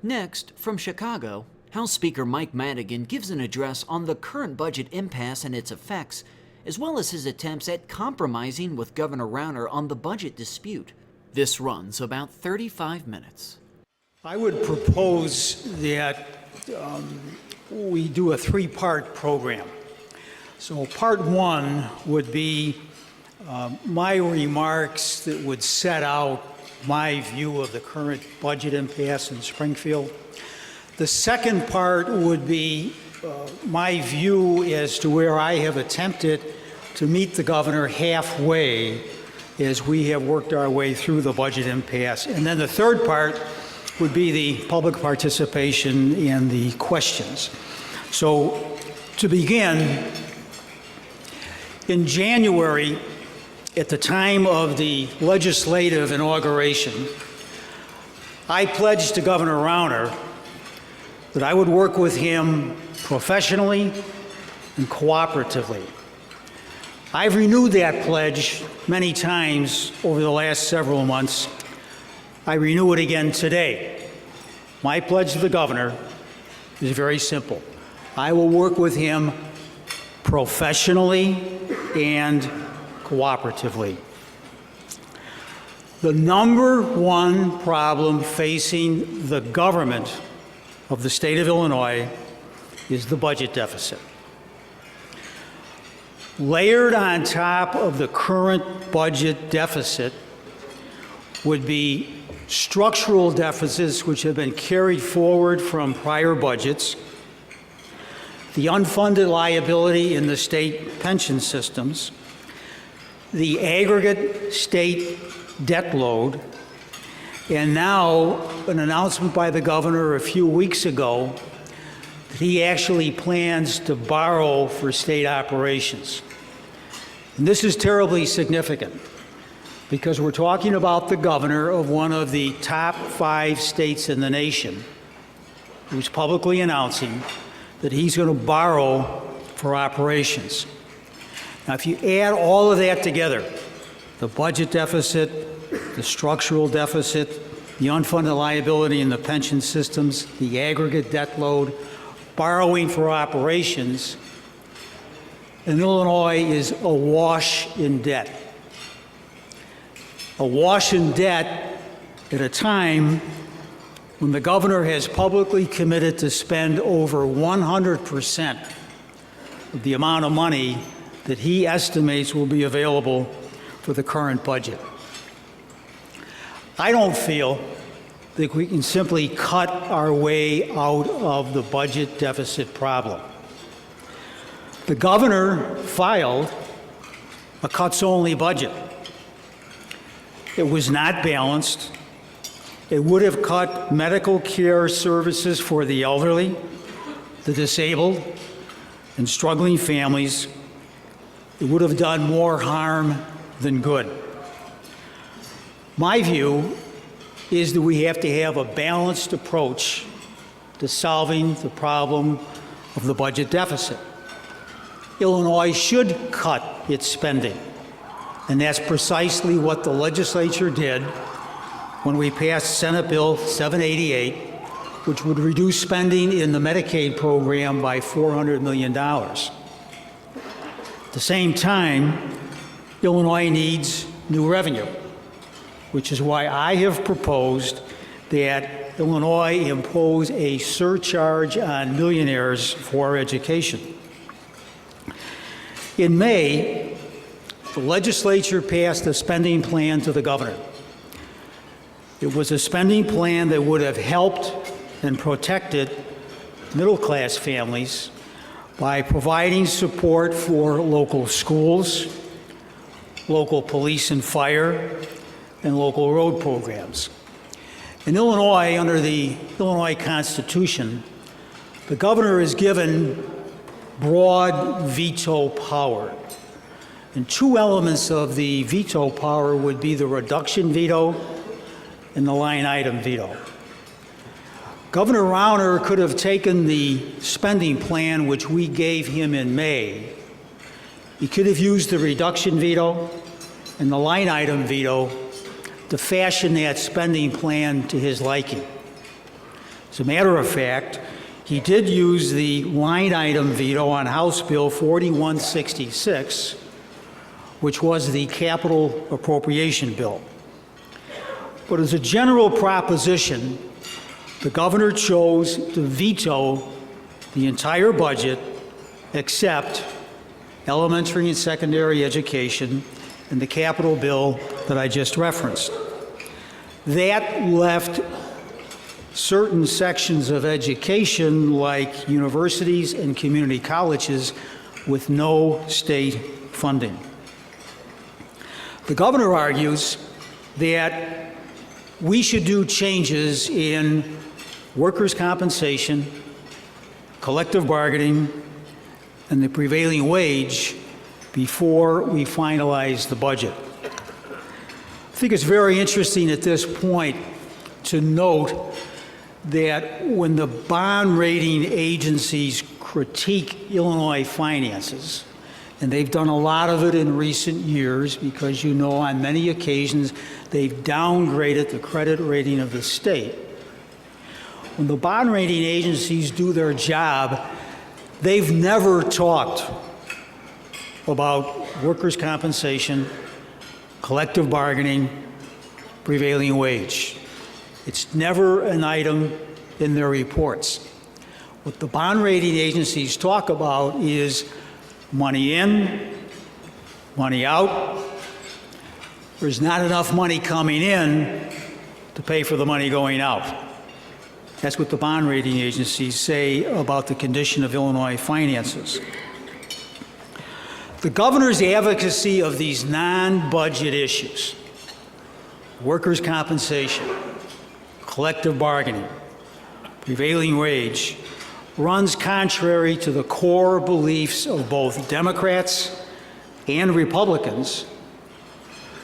Next, from Chicago, House Speaker Mike Madigan gives an address on the current budget impasse and its effects, as well as his attempts at compromising with Governor Rauner on the budget dispute. This runs about 35 minutes. I would propose that we do a three-part program. So part one would be my remarks that would set out my view of the current budget impasse in Springfield. The second part would be my view as to where I have attempted to meet the governor halfway as we have worked our way through the budget impasse. And then the third part would be the public participation and the questions. So to begin, in January, at the time of the legislative inauguration, I pledged to Governor Rauner that I would work with him professionally and cooperatively. I've renewed that pledge many times over the last several months. I renew it again today. My pledge to the governor is very simple. I will work with him professionally and cooperatively. The number one problem facing the government of the state of Illinois is the budget deficit. Layered on top of the current budget deficit would be structural deficits which have been carried forward from prior budgets, the unfunded liability in the state pension systems, the aggregate state debt load, and now an announcement by the governor a few weeks ago that he actually plans to borrow for state operations. And this is terribly significant because we're talking about the governor of one of the top 5 states in the nation who's publicly announcing that he's going to borrow for operations. Now, if you add all of that together, the budget deficit, the structural deficit, the unfunded liability in the pension systems, the aggregate debt load, borrowing for operations, and Illinois is awash in debt. Awash in debt at a time when the governor has publicly committed to spend over 100% of the amount of money that he estimates will be available for the current budget. I don't feel that we can simply cut our way out of the budget deficit problem. The governor filed a cuts-only budget. It was not balanced. It would have cut medical care services for the elderly, the disabled, and struggling families. It would have done more harm than good. My view is that we have to have a balanced approach to solving the problem of the budget deficit. Illinois should cut its spending, and that's precisely what the legislature did when we passed Senate Bill 788, which would reduce spending in the Medicaid program by $400 million. At the same time, Illinois needs new revenue, which is why I have proposed that Illinois impose a surcharge on millionaires for education. In May, the legislature passed a spending plan to the governor. It was a spending plan that would have helped and protected middle-class families by providing support for local schools, local police and fire, and local road programs. In Illinois, under the Illinois Constitution, the governor is given broad veto power. And 2 elements of the veto power would be the reduction veto and the line item veto. Governor Rauner could have taken the spending plan which we gave him in May. He could have used the reduction veto and the line item veto to fashion that spending plan to his liking. As a matter of fact, he did use the line item veto on House Bill 4166, which was the capital appropriation bill. But as a general proposition, the governor chose to veto the entire budget except elementary and secondary education and the capital bill that I just referenced. That left certain sections of education, like universities and community colleges, with no state funding. The governor argues that we should do changes in workers' compensation, collective bargaining, and the prevailing wage before we finalize the budget. I think it's very interesting at this point to note that when the bond rating agencies critique Illinois finances, and they've done a lot of it in recent years because, you know, on many occasions they've downgraded the credit rating of the state. When the bond rating agencies do their job, they've never talked about workers' compensation, collective bargaining, prevailing wage. It's never an item in their reports. What the bond rating agencies talk about is money in, money out. There's not enough money coming in to pay for the money going out. That's what the bond rating agencies say about the condition of Illinois finances. The governor's advocacy of these non-budget issues, workers' compensation, collective bargaining, prevailing wage, runs contrary to the core beliefs of both Democrats and Republicans,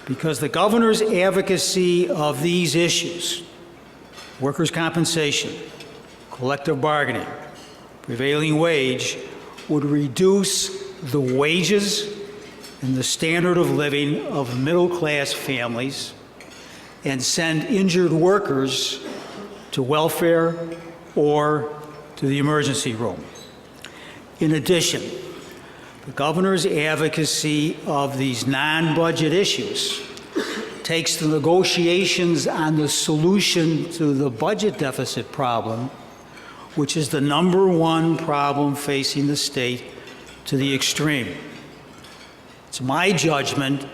because the governor's advocacy of these issues, workers' compensation, collective bargaining, prevailing wage, would reduce the wages and the standard of living of middle-class families and send injured workers to welfare or to the emergency room. In addition, the governor's advocacy of these non-budget issues takes the negotiations on the solution to the budget deficit problem, which is the #1 problem facing the state, to the extreme. It's my judgment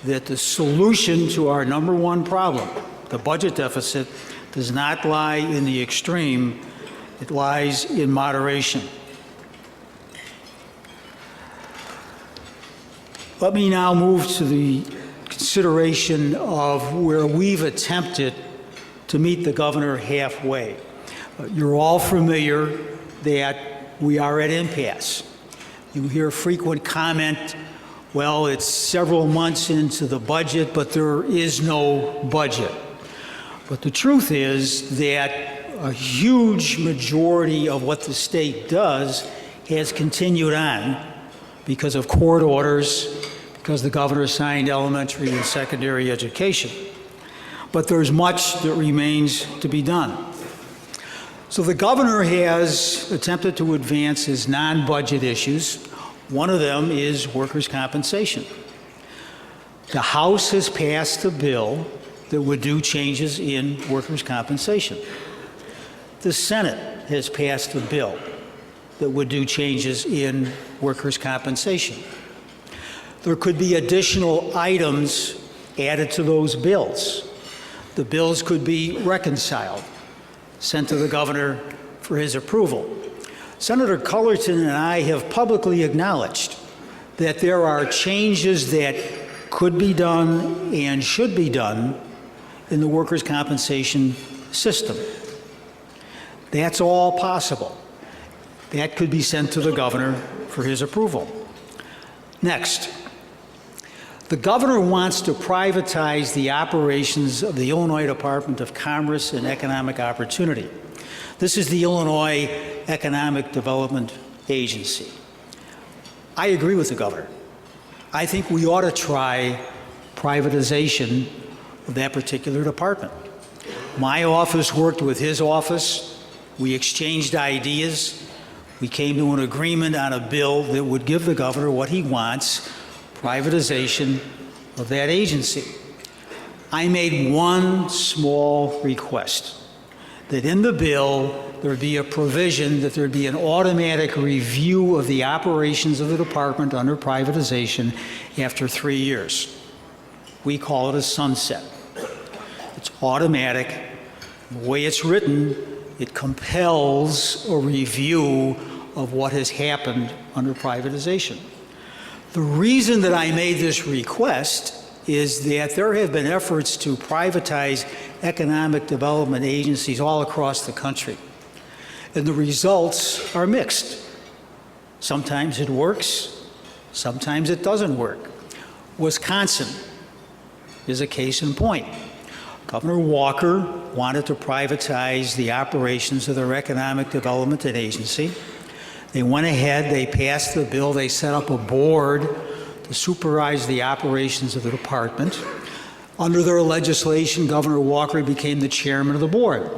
that the solution to our #1 problem, the budget deficit, does not lie in the extreme, it lies in moderation. Let me now move to the consideration of where we've attempted to meet the governor halfway. You're all familiar that we are at impasse. You hear frequent comment, well, it's several months into the budget, but there is no budget. But the truth is that a huge majority of what the state does has continued on because of court orders, because the governor signed elementary and secondary education. But there's much that remains to be done. So the governor has attempted to advance his non-budget issues. One of them is workers' compensation. The House has passed a bill that would do changes in workers' compensation. The Senate has passed a bill that would do changes in workers' compensation. There could be additional items added to those bills. The bills could be reconciled, sent to the governor for his approval. Senator Cullerton and I have publicly acknowledged that there are changes that could be done and should be done in the workers' compensation system. That's all possible. That could be sent to the governor for his approval. Next, the governor wants to privatize the operations of the Illinois Department of Commerce and Economic Opportunity. This is the Illinois Economic Development Agency. I agree with the governor. I think we ought to try privatization of that particular department. My office worked with his office We exchanged ideas. We came to an agreement on a bill that would give the governor what he wants, privatization of that agency. I made one small request, that in the bill there would be a provision that there would be an automatic review of the operations of the department under privatization after 3 years. We call it a sunset. It's automatic. The way it's written, it compels a review of what has happened under privatization. The reason that I made this request is that there have been efforts to privatize economic development agencies all across the country, and the results are mixed. Sometimes it works, sometimes it doesn't work. Wisconsin is a case in point. Governor Walker wanted to privatize the operations of their economic development agency. They went ahead, they passed the bill, they set up a board to supervise the operations of the department. Under their legislation, Governor Walker became the chairman of the board.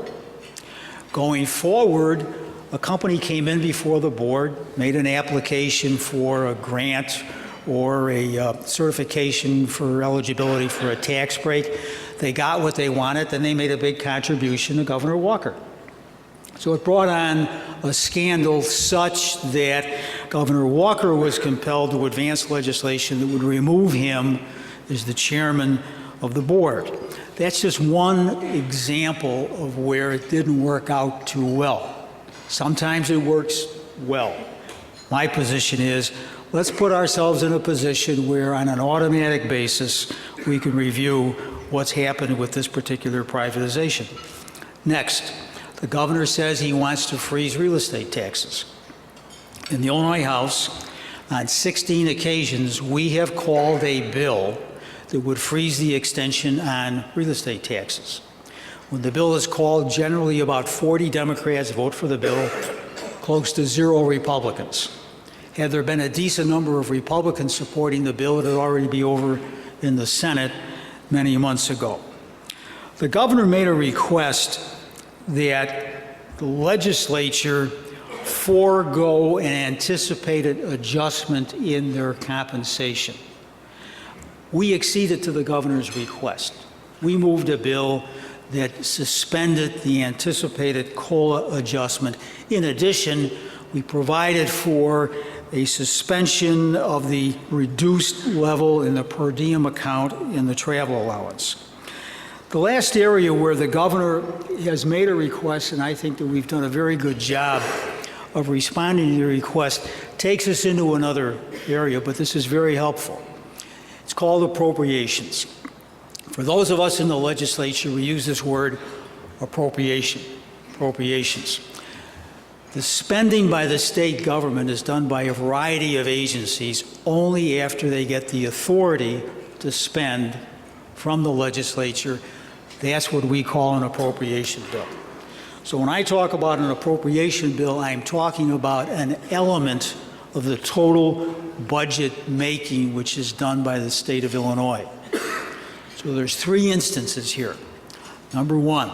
Going forward, a company came in before the board, made an application for a grant or a certification for eligibility for a tax break. They got what they wanted, then they made a big contribution to Governor Walker. So it brought on a scandal such that Governor Walker was compelled to advance legislation that would remove him as the chairman of the board. That's just one example of where it didn't work out too well. Sometimes it works well. My position is, let's put ourselves in a position where on an automatic basis we can review what's happened with this particular privatization. Next, the governor says he wants to freeze real estate taxes. In the Illinois House, on 16 occasions, we have called a bill that would freeze the extension on real estate taxes. When the bill is called, generally about 40 Democrats vote for the bill, close to 0 Republicans. Had there been a decent number of Republicans supporting the bill, it would already be over in the Senate many months ago. The governor made a request that the legislature forego an anticipated adjustment in their compensation. We acceded to the governor's request. We moved a bill that suspended the anticipated COLA adjustment. In addition, we provided for a suspension of the reduced level in the per diem account in the travel allowance. The last area where the governor has made a request, and I think that we've done a very good job of responding to the request, takes us into another area, but this is very helpful. It's called appropriations. For those of us in the legislature, we use this word appropriations. The spending by the state government is done by a variety of agencies only after they get the authority to spend from the legislature. That's what we call an appropriation bill. So when I talk about an appropriation bill, I'm talking about an element of the total budget making which is done by the state of Illinois. So there's 3 instances here. Number 1,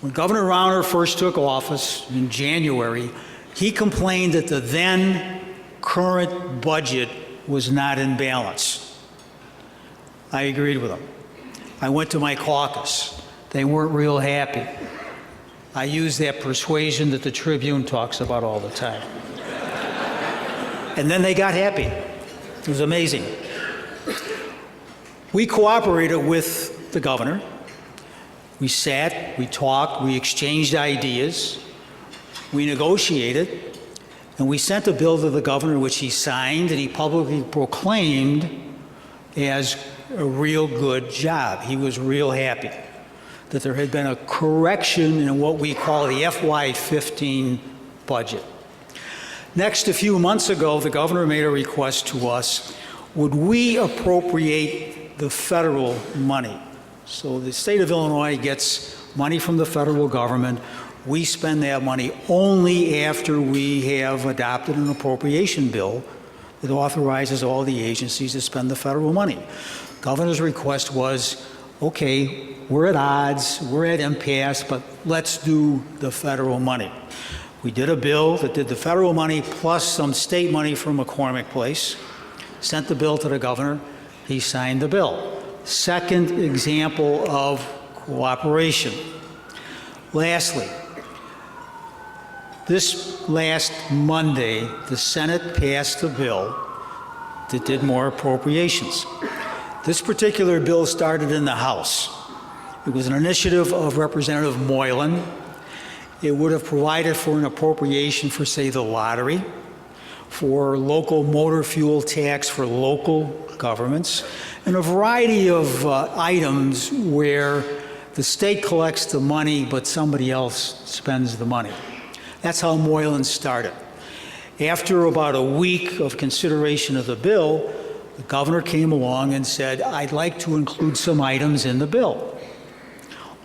when Governor Rauner first took office in January, he complained that the then current budget was not in balance. I agreed with him. I went to my caucus. They weren't real happy. I used that persuasion that the Tribune talks about all the time. And then they got happy. It was amazing. We cooperated with the governor. We sat, we talked, we exchanged ideas, we negotiated, and we sent a bill to the governor which he signed and he publicly proclaimed as a real good job. He was real happy that there had been a correction in what we call the FY15 budget. Next, a few months ago, the governor made a request to us, would we appropriate the federal money? So the state of Illinois gets money from the federal government. We spend that money only after we have adopted an appropriation bill that authorizes all the agencies to spend the federal money. Governor's request was, okay, we're at odds, we're at impasse, but let's do the federal money. We did a bill that did the federal money plus some state money from McCormick Place, sent the bill to the governor, he signed the bill. Second example of cooperation. Lastly, this last Monday, the Senate passed a bill that did more appropriations. This particular bill started in the House. It was an initiative of Representative Moylan. It would have provided for an appropriation for, say, the lottery, for local motor fuel tax for local governments, and a variety of items where the state collects the money, but somebody else spends the money. That's how Moylan started. After about a week of consideration of the bill, the governor came along and said, I'd like to include some items in the bill.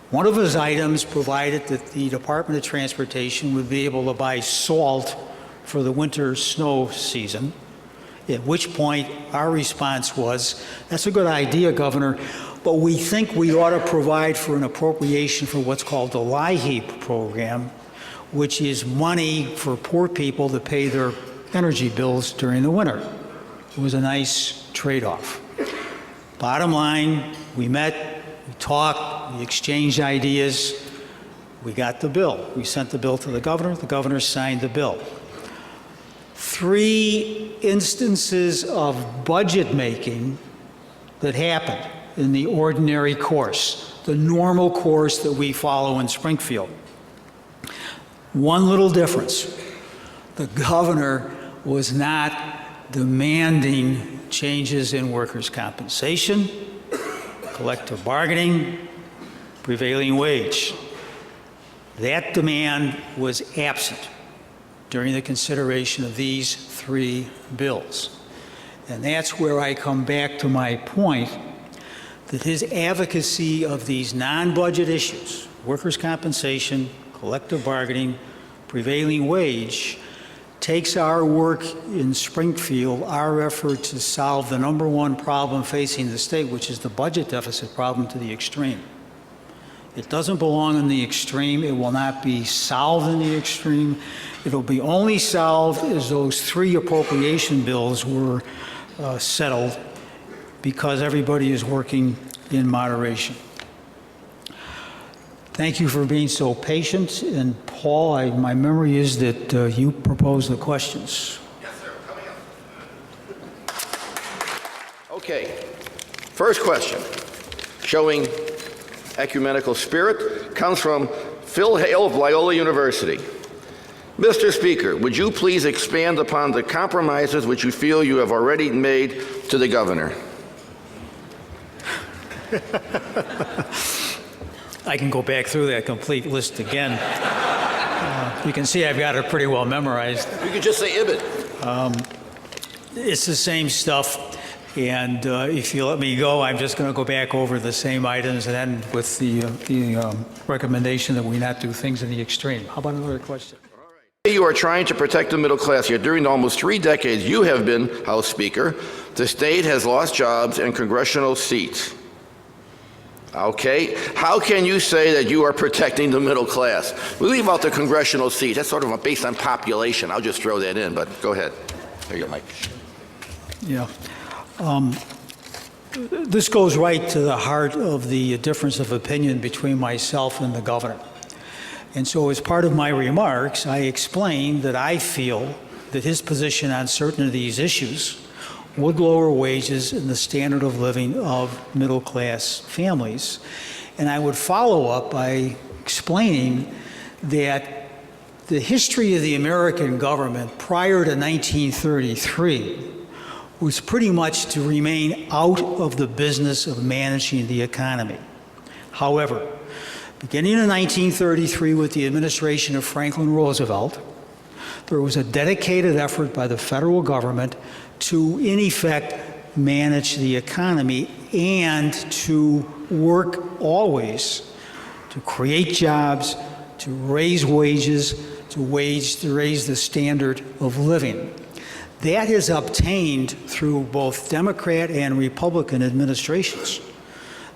One of his items provided that the Department of Transportation would be able to buy salt for the winter snow season, at which point our response was, that's a good idea, Governor, but we think we ought to provide for an appropriation for what's called the LIHEAP program, which is money for poor people to pay their energy bills during the winter. It was a nice trade-off. Bottom line, we met, we talked, we exchanged ideas, we got the bill. We sent the bill to the governor signed the bill. 3 instances of budget making that happened in the ordinary course, the normal course that we follow in Springfield. One little difference. The governor was not demanding changes in workers' compensation, collective bargaining, prevailing wage. That demand was absent during the consideration of these 3 bills. And that's where I come back to my point that his advocacy of these non-budget issues, workers' compensation, collective bargaining, prevailing wage, takes our work in Springfield, our effort to solve the #1 problem facing the state, which is the budget deficit problem, to the extreme. It doesn't belong in the extreme. It will not be solved in the extreme. It'll be only solved as those 3 appropriation bills were settled, because everybody is working in moderation. Thank you for being so patient. And Paul, my memory is that you proposed the questions. Yes, sir. Coming up. Okay. First question, showing ecumenical spirit, comes from Phil Hale of Loyola University. Mr. Speaker, would you please expand upon the compromises which you feel you have already made to the governor? I can go back through that complete list again. You can see I've got it pretty well memorized. You could just say IBID. It's the same stuff, and if you let me go, I'm just going to go back over the same items and end with the recommendation that we not do things in the extreme. How about another question? You are trying to protect the middle class, yet during almost 3 decades you have been House Speaker. The state has lost jobs and congressional seats. Okay, how can you say that you are protecting the middle class? We leave out the congressional seat. That's sort of based on population. I'll just throw that in, but go ahead. There you go, Mike. Yeah. This goes right to the heart of the difference of opinion between myself and the governor. And so as part of my remarks, I explained that I feel that his position on certain of these issues would lower wages and the standard of living of middle-class families. And I would follow up by explaining that the history of the American government prior to 1933 was pretty much to remain out of the business of managing the economy. However, beginning in 1933 with the administration of Franklin Roosevelt, there was a dedicated effort by the federal government to, in effect, manage the economy and to work always to create jobs, to raise wages, to raise the standard of living. That is obtained through both Democrat and Republican administrations.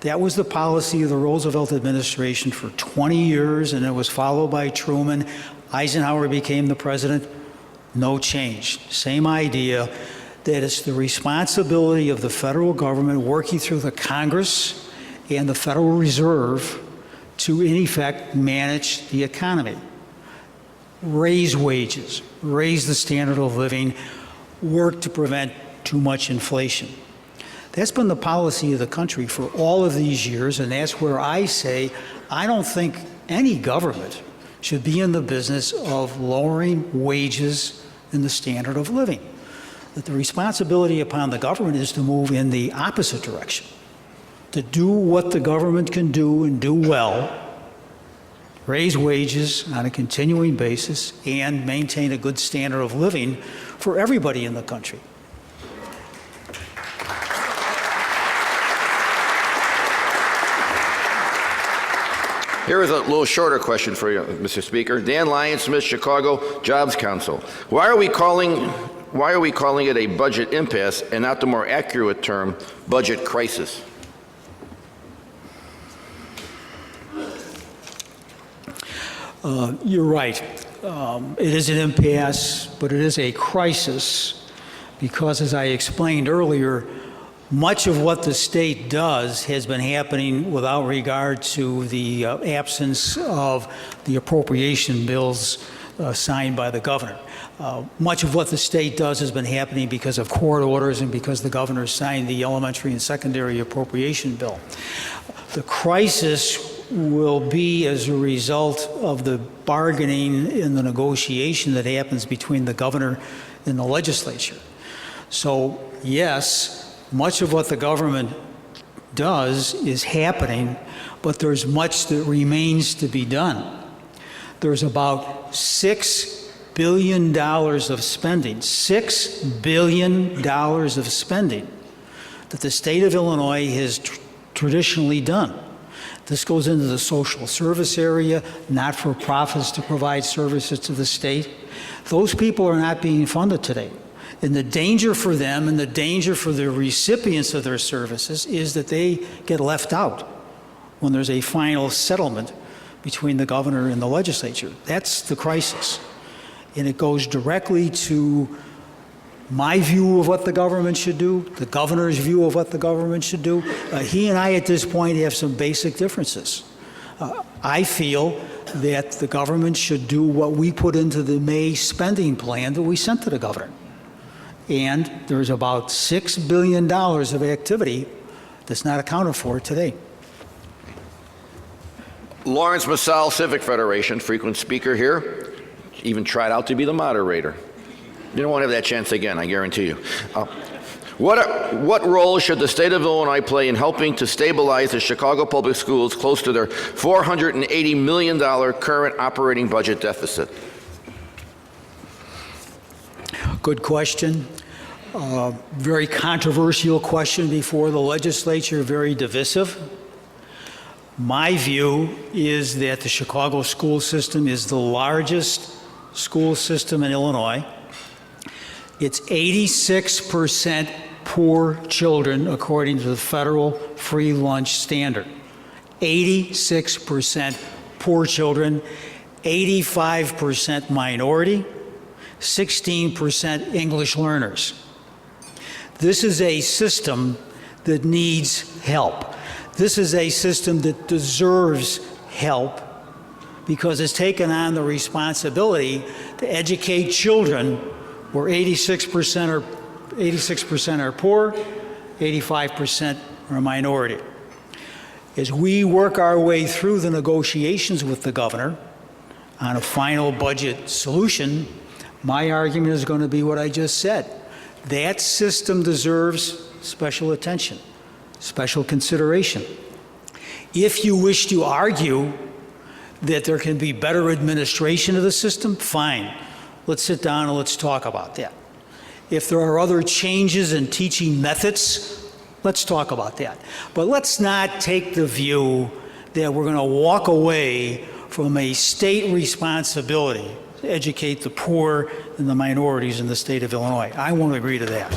That was the policy of the Roosevelt administration for 20 years, and it was followed by Truman. Eisenhower became the president. No change. Same idea, that it's the responsibility of the federal government working through the Congress and the Federal Reserve to, in effect, manage the economy. Raise wages, raise the standard of living, work to prevent too much inflation. That's been the policy of the country for all of these years, and that's where I say I don't think any government should be in the business of lowering wages and the standard of living. That the responsibility upon the government is to move in the opposite direction, to do what the government can do and do well, raise wages on a continuing basis, and maintain a good standard of living for everybody in the country. Here is a little shorter question for you, Mr. Speaker. Dan Lyons-Smith, Chicago Jobs Council. Why are we calling it a budget impasse and not the more accurate term, budget crisis? You're right. It is an impasse, but it is a crisis because, as I explained earlier, much of what the state does has been happening without regard to the absence of the appropriation bills signed by the governor. Much of what the state does has been happening because of court orders and because the governor signed the elementary and secondary appropriation bill. The crisis will be as a result of the bargaining and the negotiation that happens between the governor and the legislature. So, yes, much of what the government does is happening, but there's much that remains to be done. There's about $6 billion of spending, $6 billion of spending that the state of Illinois has traditionally done. This goes into the social service area, not-for-profits to provide services to the state. Those people are not being funded today. And the danger for them and the danger for the recipients of their services is that they get left out when there's a final settlement between the governor and the legislature. That's the crisis. And it goes directly to my view of what the government should do, the governor's view of what the government should do. He and I at this point have some basic differences. I feel that the government should do what we put into the May spending plan that we sent to the governor. And there's about $6 billion of activity that's not accounted for today. Lawrence Massal, Civic Federation, frequent speaker here, even tried out to be the moderator. You don't want to have that chance again, I guarantee you. What role should the state of Illinois play in helping to stabilize the Chicago Public Schools close to their $480 million current operating budget deficit? Good question. Very controversial question before the legislature, very divisive. My view is that the Chicago school system is the largest school system in Illinois. It's 86% poor children according to the federal free lunch standard. 86% poor children, 85% minority, 16% English learners. This is a system that needs help. This is a system that deserves help because it's taken on the responsibility to educate children where 86% are poor, 85% are a minority. As we work our way through the negotiations with the governor on a final budget solution, my argument is going to be what I just said. That system deserves special attention, special consideration. If you wish to argue that there can be better administration of the system, fine. Let's sit down and let's talk about that. If there are other changes in teaching methods, let's talk about that. But let's not take the view that we're going to walk away from a state responsibility to educate the poor and the minorities in the state of Illinois. I won't agree to that.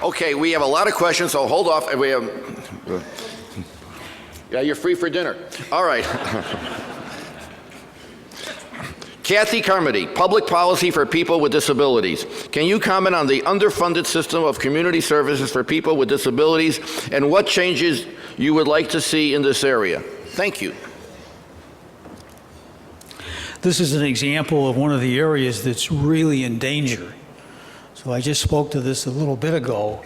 Okay, we have a lot of questions, so hold off. We have, yeah, you're free for dinner. All right. Kathy Carmody, Public Policy for People with Disabilities. Can you comment on the underfunded system of community services for people with disabilities and what changes you would like to see in this area? Thank you. This is an example of one of the areas that's really in danger. So I just spoke to this a little bit ago.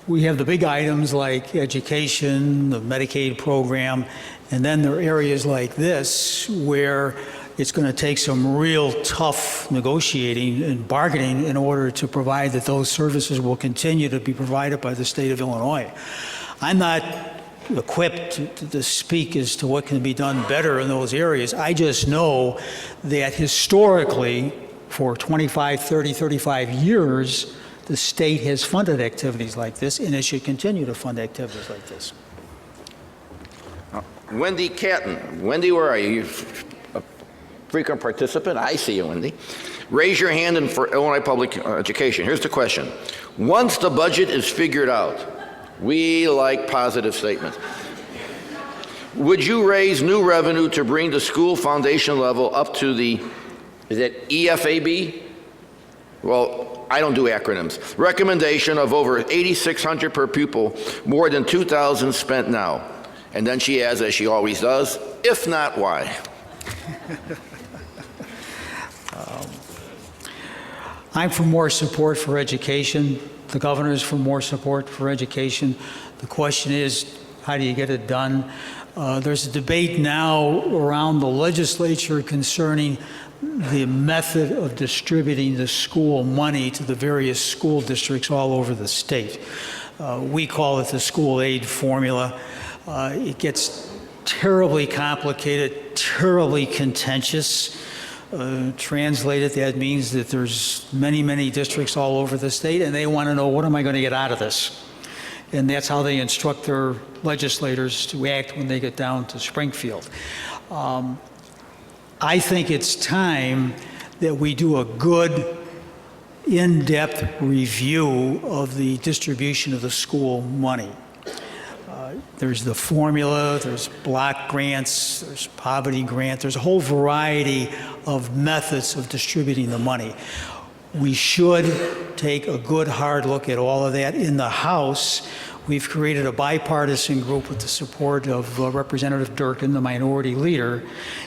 We have the big items like education, the Medicaid program, and then there are areas like this where it's going to take some real tough negotiating and bargaining in order to provide that those services will continue to be provided by the state of Illinois. I'm not equipped to speak as to what can be done better in those areas. I just know that historically, for 25, 30, 35 years, the state has funded activities like this, and it should continue to fund activities like this. Wendy Catton. Wendy, where are you? A frequent participant? I see you, Wendy. Raise your hand for Illinois Public Education. Here's the question. Once the budget is figured out, we like positive statements. Would you raise new revenue to bring the school foundation level up to the, is it EFAB? Well, I don't do acronyms. Recommendation of over $8,600 per pupil, more than $2,000 spent now. And then she adds, as she always does, if not, why? I'm for more support for education. The governor's for more support for education. The question is, how do you get it done? There's a debate now around the legislature concerning the method of distributing the school money to the various school districts all over the state. We call it the school aid formula. It gets terribly complicated, terribly contentious. Translated, that means that there's many, many districts all over the state, and they want to know, what am I going to get out of this? And that's how they instruct their legislators to act when they get down to Springfield. I think it's time that we do a good, in-depth review of the distribution of the school money. There's the formula, there's block grants, there's poverty grant, there's a whole variety of methods of distributing the money. We should take a good hard look at all of that. In the House, we've created a bipartisan group with the support of Representative Durkin, the minority leader,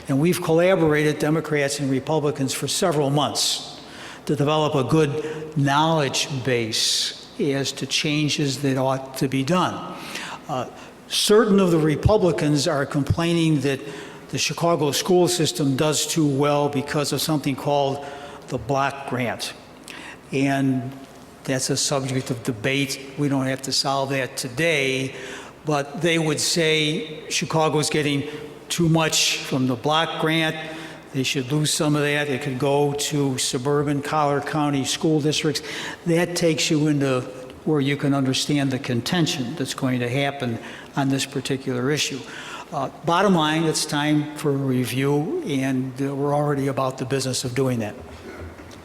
and we've collaborated, Democrats and Republicans, for several months to develop a good knowledge base as to changes that ought to be done. Certain of the Republicans are complaining that the Chicago school system does too well because of something called the block grant. And that's a subject of debate. We don't have to solve that today, but they would say Chicago's getting too much from the block grant. They should lose some of that. It could go to suburban Collier County school districts. That takes you into where you can understand the contention that's going to happen on this particular issue. Bottom line, it's time for a review, and we're already about the business of doing that.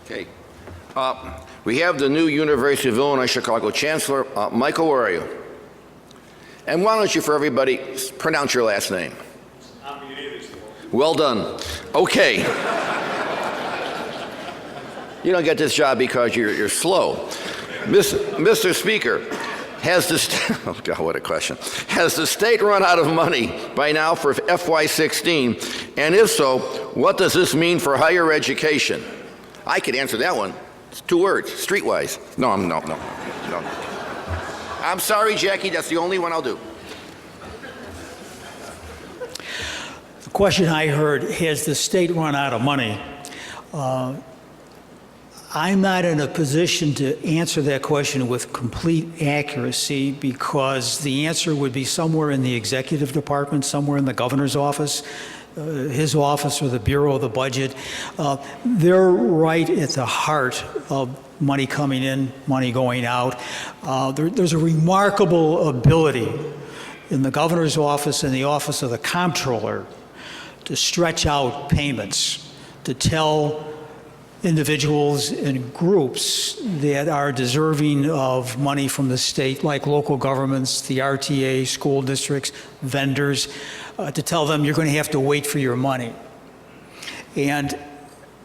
Okay. We have the new University of Illinois Chicago Chancellor. Michael, where are you? And why don't you, for everybody, pronounce your last name? Well done. Okay. You don't get this job because you're slow. Mr. Speaker, has the oh God, what a question. Has the state run out of money by now for FY16? And if so, what does this mean for higher education? I could answer that one. It's 2 words, streetwise. No. I'm sorry, Jackie, that's the only one I'll do. The question I heard, has the state run out of money? I'm not in a position to answer that question with complete accuracy because the answer would be somewhere in the executive department, somewhere in the governor's office, his office or the Bureau of the Budget. They're right at the heart of money coming in, money going out. There's a remarkable ability in the governor's office and the office of the comptroller to stretch out payments, to tell individuals and groups that are deserving of money from the state, like local governments, the RTA, school districts, vendors, to tell them you're going to have to wait for your money. And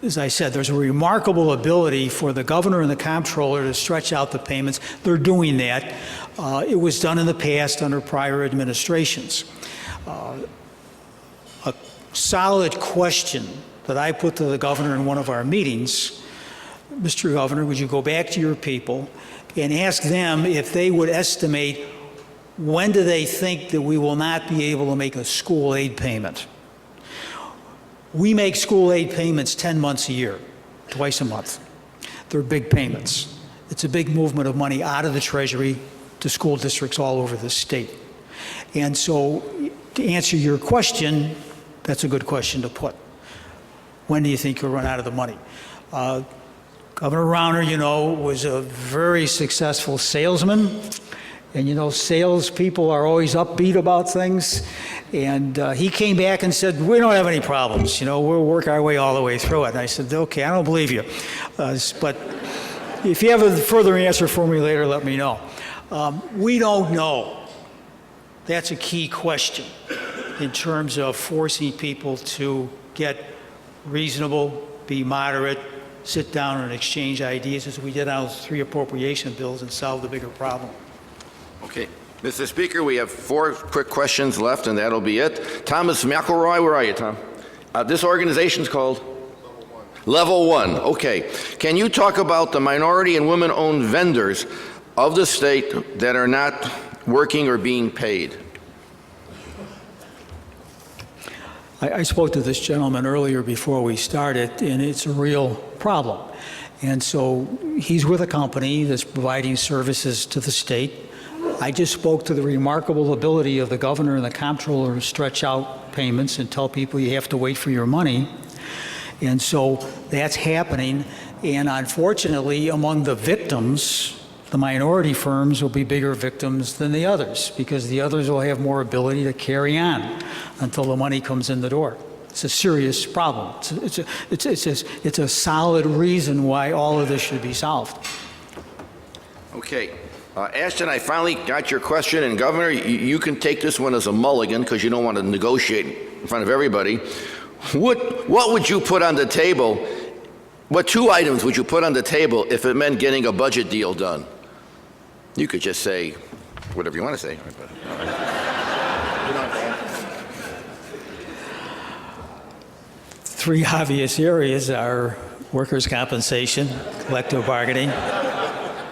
as I said, there's a remarkable ability for the governor and the comptroller to stretch out the payments. They're doing that. It was done in the past under prior administrations. A solid question that I put to the governor in one of our meetings: Mr. Governor, would you go back to your people and ask them if they would estimate when do they think that we will not be able to make a school aid payment? We make school aid payments 10 months a year, twice a month. They're big payments. It's a big movement of money out of the Treasury to school districts all over the state. And so, to answer your question, that's a good question to put. When do you think you'll run out of the money? Governor Rauner, you know, was a very successful salesman. And you know, salespeople are always upbeat about things. And he came back and said, we don't have any problems. You know, we'll work our way all the way through it. And I said, okay, I don't believe you. But if you have a further answer for me later, let me know. We don't know. That's a key question in terms of forcing people to get reasonable, be moderate, sit down and exchange ideas as we did on those 3 appropriation bills and solve the bigger problem. Okay. Mr. Speaker, we have 4 quick questions left, and that'll be it. Thomas McElroy, where are you, Tom? This organization's called? Level 1. Okay. Can you talk about the minority and women-owned vendors of the state that are not working or being paid? I spoke to this gentleman earlier before we started, and it's a real problem. And so he's with a company that's providing services to the state. I just spoke to the remarkable ability of the governor and the comptroller to stretch out payments and tell people you have to wait for your money. And so that's happening. And unfortunately, among the victims, the minority firms will be bigger victims than the others, because the others will have more ability to carry on until the money comes in the door. It's a serious problem. It's a solid reason why all of this should be solved. Okay. Ashton, I finally got your question, and Governor, you can take this one as a mulligan because you don't want to negotiate in front of everybody. What would you put on the table? What 2 items would you put on the table if it meant getting a budget deal done? You could just say whatever you want to say. Three obvious areas are workers' compensation, collective bargaining,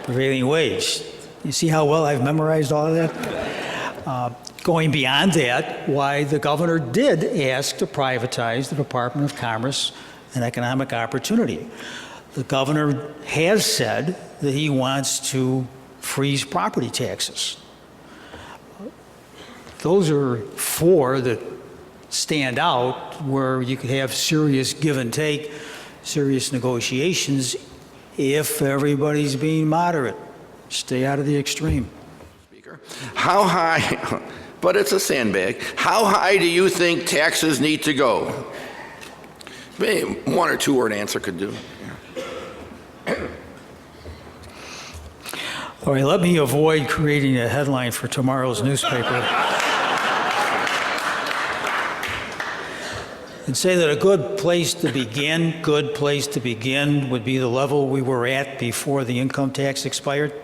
prevailing wage. You see how well I've memorized all of that? Going beyond that, why the governor did ask to privatize the Department of Commerce and Economic Opportunity. The governor has said that he wants to freeze property taxes. Those are 4 that stand out where you could have serious give and take, serious negotiations if everybody's being moderate. Stay out of the extreme. Speaker, how high, but it's a sandbag, how high do you think taxes need to go? Maybe 1 or 2 word answer could do. All right, let me avoid creating a headline for tomorrow's newspaper. And say that a good place to begin would be the level we were at before the income tax expired.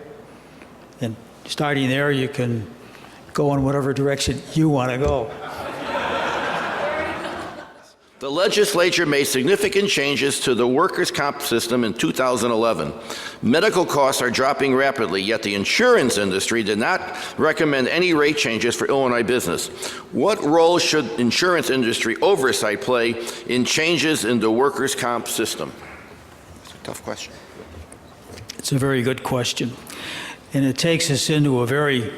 And starting there, you can go in whatever direction you want to go. The legislature made significant changes to the workers' comp system in 2011. Medical costs are dropping rapidly, yet the insurance industry did not recommend any rate changes for Illinois business. What role should insurance industry oversight play in changes in the workers' comp system? It's a tough question. It's a very good question. And it takes us into a very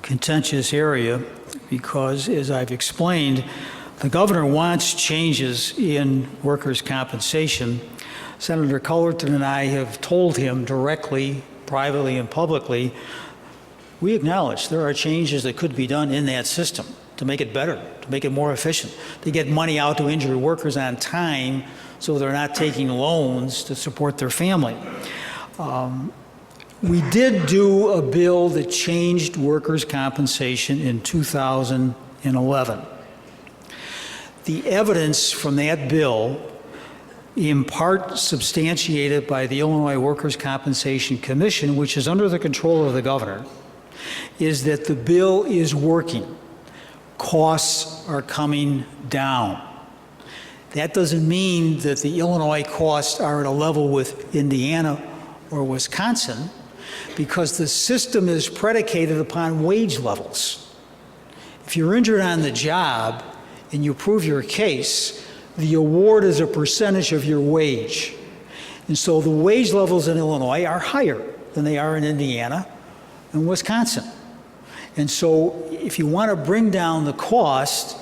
contentious area because, as I've explained, the governor wants changes in workers' compensation. Senator Cullerton and I have told him directly, privately, and publicly, we acknowledge there are changes that could be done in that system to make it better, to make it more efficient, to get money out to injured workers on time so they're not taking loans to support their family. We did do a bill that changed workers' compensation in 2011. The evidence from that bill, in part substantiated by the Illinois Workers' Compensation Commission, which is under the control of the governor, is that the bill is working. Costs are coming down. That doesn't mean that the Illinois costs are at a level with Indiana or Wisconsin, because the system is predicated upon wage levels. If you're injured on the job and you prove your case, the award is a percentage of your wage. And so the wage levels in Illinois are higher than they are in Indiana and Wisconsin. And so if you want to bring down the cost,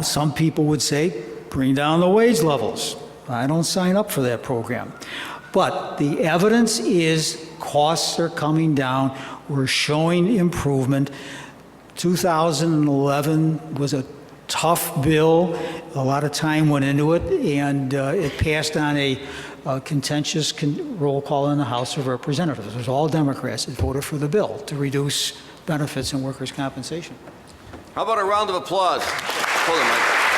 some people would say, bring down the wage levels. I don't sign up for that program. But the evidence is costs are coming down. We're showing improvement. 2011 was a tough bill. A lot of time went into it, and it passed on a contentious roll call in the House of Representatives. It was all Democrats that voted for the bill to reduce benefits and workers' compensation. How about a round of applause? Hold on, Mike.